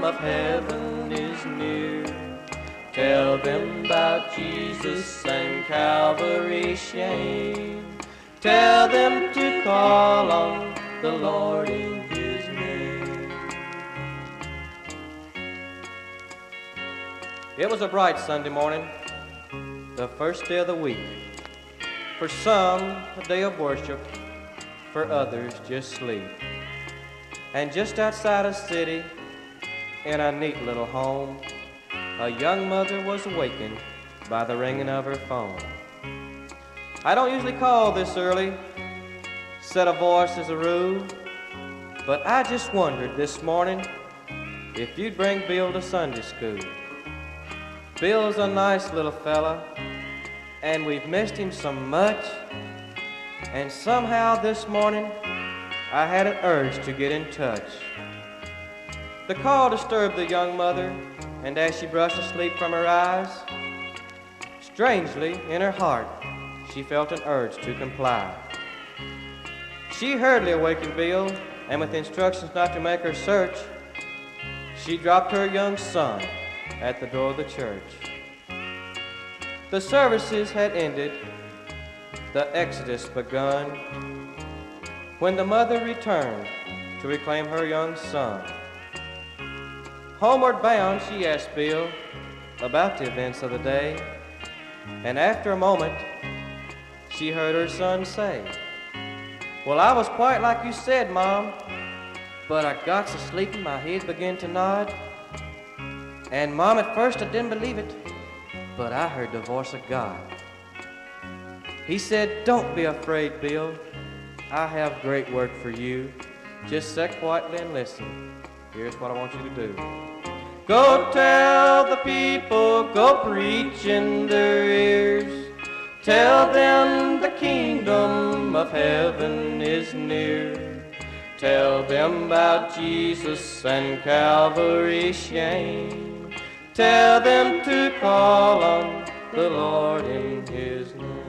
of heaven is near. Tell them about Jesus and Calvary's shame. Tell them to call on the Lord in His name. It was a bright Sunday morning, the first day of the week. For some, a day of worship, for others, just sleep. And just outside a city, in a neat little home, a young mother was awakened by the ringing of her phone. I don't usually call this early, set a voice as a rule, but I just wondered this morning if you'd bring Bill to Sunday school. Bill's a nice little fella, and we've missed him so much, and somehow this morning I had an urge to get in touch. The call disturbed the young mother, and as she brushed the sleep from her eyes, strangely in her heart she felt an urge to comply. She hurriedly awakened Bill, and with instructions not to make her search, she dropped her young son at the door of the church. The services had ended, the exodus begun, when the mother returned to reclaim her young son. Homeward bound, she asked Bill about the events of the day, and after a moment, she heard her son say, "Well, I was quite like you said, Mom, but I got so sleepy my head began to nod. And Mom, at first I didn't believe it, but I heard the voice of God. He said, 'Don't be afraid, Bill. I have great work for you. Just sit quietly and listen. Here's what I want you to do. Go tell the people, go preach in their ears. Tell them the kingdom of heaven is near. Tell them about Jesus and Calvary's shame. Tell them to call on the Lord in His name.'"